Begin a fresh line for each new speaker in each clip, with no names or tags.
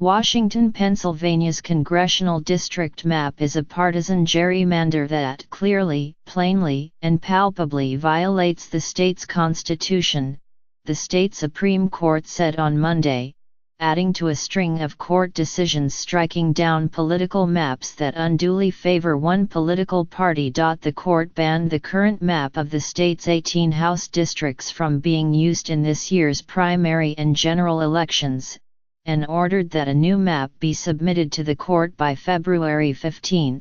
Washington, Pennsylvania's congressional district map is a partisan gerrymander that clearly, plainly, and palpably violates the state's constitution, the state Supreme Court said on Monday, adding to a string of court decisions striking down political maps that unduly favor one political party. The court banned the current map of the state's 18 House districts from being used in this year's primary and general elections, and ordered that a new map be submitted to the court by February 15.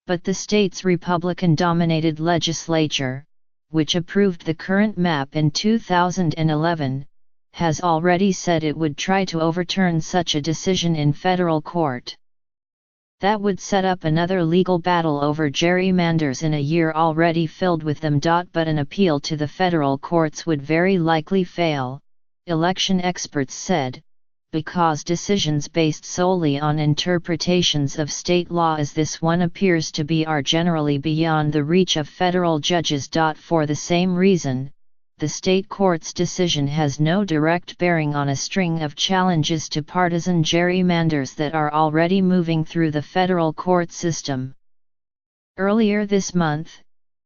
But the state's Republican-dominated legislature, which approved the current map in 2011, has already said it would try to overturn such a decision in federal court. That would set up another legal battle over gerrymanders in a year already filled with them. But an appeal to the federal courts would very likely fail, election experts said, because decisions based solely on interpretations of state law as this one appears to be are generally beyond the reach of federal judges. For the same reason, the state court's decision has no direct bearing on a string of challenges to partisan gerrymanders that are already moving through the federal court system. Earlier this month,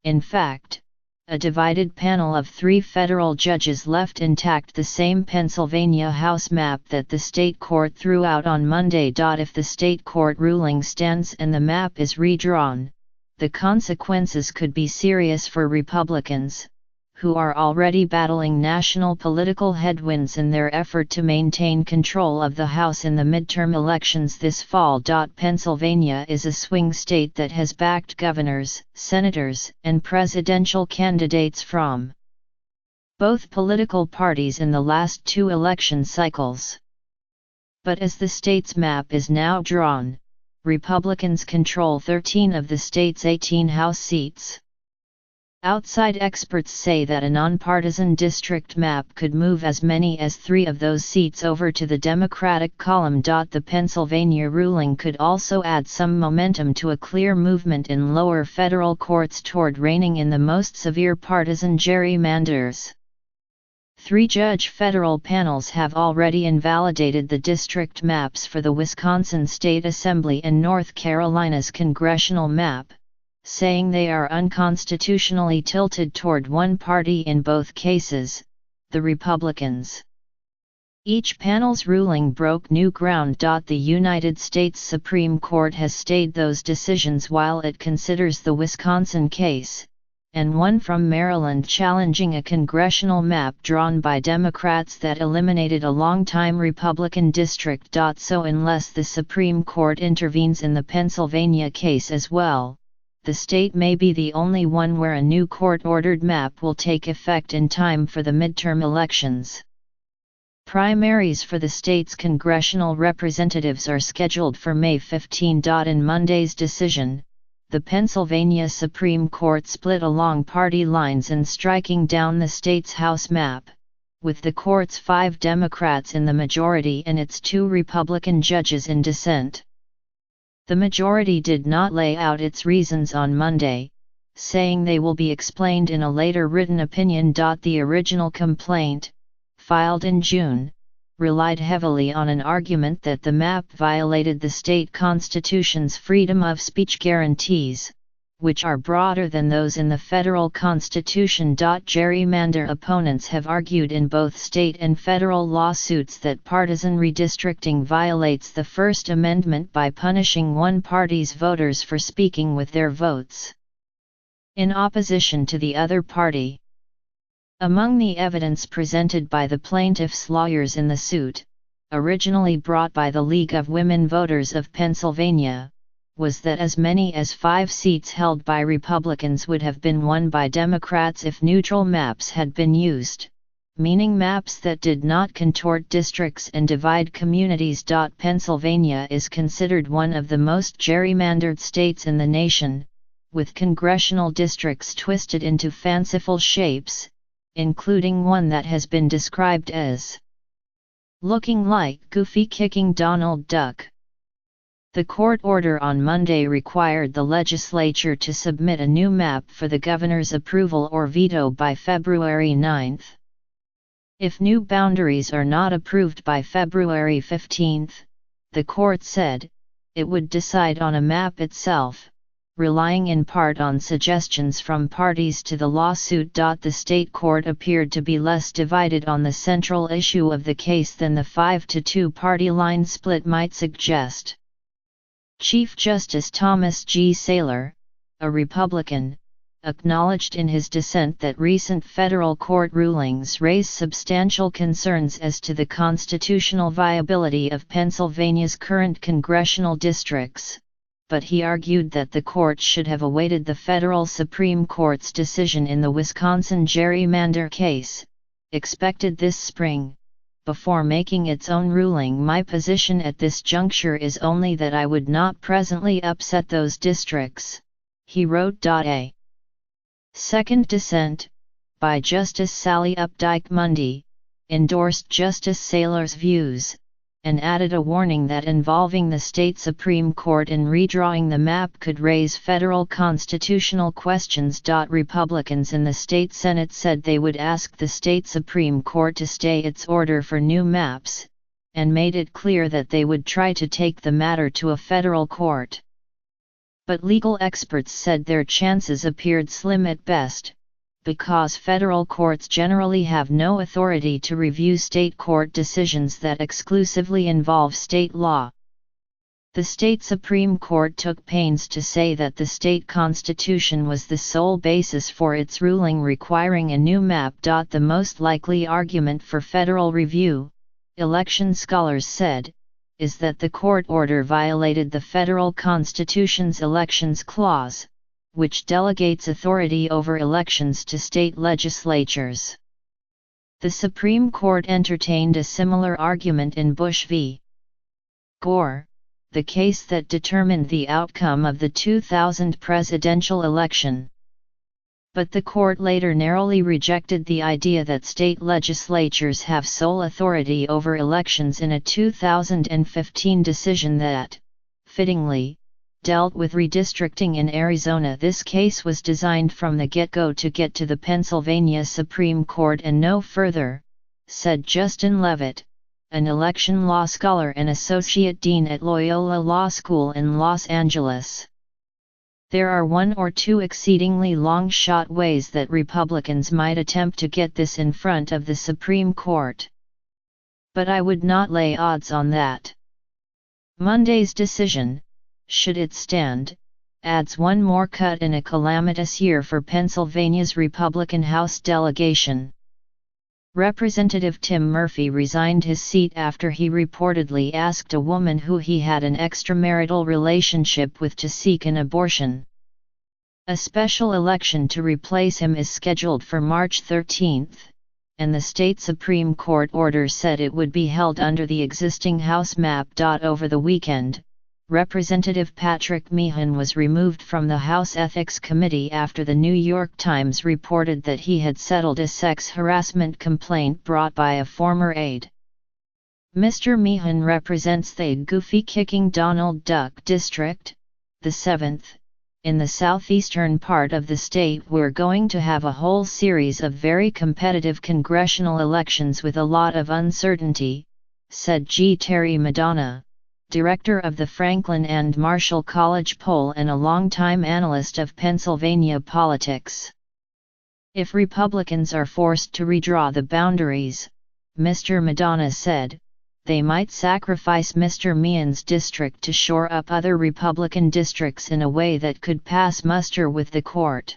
in fact, a divided panel of 3 federal judges left intact the same Pennsylvania House map that the state court threw out on Monday. If the state court ruling stands and the map is redrawn, the consequences could be serious for Republicans, who are already battling national political headwinds in their effort to maintain control of the House in the midterm elections this fall. Pennsylvania is a swing state that has backed governors, senators, and presidential candidates from both political parties in the last 2 election cycles. But as the state's map is now drawn, Republicans control 13 of the state's 18 House seats. Outside experts say that a nonpartisan district map could move as many as 3 of those seats over to the Democratic column. The Pennsylvania ruling could also add some momentum to a clear movement in lower federal courts toward reining in the most severe partisan gerrymanders. 3-judge federal panels have already invalidated the district maps for the Wisconsin State Assembly and North Carolina's congressional map, saying they are unconstitutionally tilted toward one party in both cases, the Republicans. Each panel's ruling broke new ground. The United States Supreme Court has stayed those decisions while it considers the Wisconsin case, and one from Maryland challenging a congressional map drawn by Democrats that eliminated a longtime Republican district. So unless the Supreme Court intervenes in the Pennsylvania case as well, the state may be the only one where a new court-ordered map will take effect in time for the midterm elections. Primaries for the state's congressional representatives are scheduled for May 15. In Monday's decision, the Pennsylvania Supreme Court split along party lines in striking down the state's House map, with the court's 5 Democrats in the majority and its 2 Republican judges in dissent. The majority did not lay out its reasons on Monday, saying they will be explained in a later written opinion. The original complaint, filed in June, relied heavily on an argument that the map violated the state constitution's freedom of speech guarantees, which are broader than those in the federal constitution. Gerrymander opponents have argued in both state and federal lawsuits that partisan redistricting violates the First Amendment by punishing one party's voters for speaking with their votes in opposition to the other party. Among the evidence presented by the plaintiffs' lawyers in the suit, originally brought by the League of Women Voters of Pennsylvania, was that as many as 5 seats held by Republicans would have been won by Democrats if neutral maps had been used, meaning maps that did not contort districts and divide communities. Pennsylvania is considered one of the most gerrymandered states in the nation, with congressional districts twisted into fanciful shapes, including one that has been described as looking like Goofy kicking Donald Duck. The court order on Monday required the legislature to submit a new map for the governor's approval or veto by February 9. If new boundaries are not approved by February 15, the court said, it would decide on a map itself, relying in part on suggestions from parties to the lawsuit. The state court appeared to be less divided on the central issue of the case than the 5-2 party line split might suggest. Chief Justice Thomas G. Saylor, a Republican, acknowledged in his dissent that recent federal court rulings raise substantial concerns as to the constitutional viability of Pennsylvania's current congressional districts, but he argued that the court should have awaited the federal Supreme Court's decision in the Wisconsin gerrymander case, expected this spring, before making its own ruling. My position at this juncture is only that I would not presently upset those districts, he wrote. A second dissent, by Justice Sally Updike Mundy, endorsed Justice Saylor's views, and added a warning that involving the state Supreme Court in redrawing the map could raise federal constitutional questions. Republicans in the state Senate said they would ask the state Supreme Court to stay its order for new maps, and made it clear that they would try to take the matter to a federal court. But legal experts said their chances appeared slim at best, because federal courts generally have no authority to review state court decisions that exclusively involve state law. The state Supreme Court took pains to say that the state constitution was the sole basis for its ruling requiring a new map. The most likely argument for federal review, election scholars said, is that the court order violated the federal Constitution's Elections Clause, which delegates authority over elections to state legislatures. The Supreme Court entertained a similar argument in Bush v. Gore, the case that determined the outcome of the 2000 presidential election. But the court later narrowly rejected the idea that state legislatures have sole authority over elections in a 2015 decision that, fittingly, dealt with redistricting in Arizona. This case was designed from the get-go to get to the Pennsylvania Supreme Court and no further, said Justin Levitt, an election law scholar and associate dean at Loyola Law School in Los Angeles. There are one or two exceedingly long-shot ways that Republicans might attempt to get this in front of the Supreme Court. But I would not lay odds on that. Monday's decision, should it stand, adds one more cut in a calamitous year for Pennsylvania's Republican House delegation. Representative Tim Murphy resigned his seat after he reportedly asked a woman who he had an extramarital relationship with to seek an abortion. A special election to replace him is scheduled for March 13, and the state Supreme Court order said it would be held under the existing House map. Over the weekend, Representative Patrick Meehan was removed from the House Ethics Committee after the New York Times reported that he had settled a sex harassment complaint brought by a former aide. Mr. Meehan represents the goofy-kicking Donald Duck District, the 7th, in the southeastern part of the state. We're going to have a whole series of very competitive congressional elections with a lot of uncertainty, said G. Terry Madonna, director of the Franklin and Marshall College poll and a longtime analyst of Pennsylvania politics. If Republicans are forced to redraw the boundaries, Mr. Madonna said, they might sacrifice Mr. Meehan's district to shore up other Republican districts in a way that could pass muster with the court.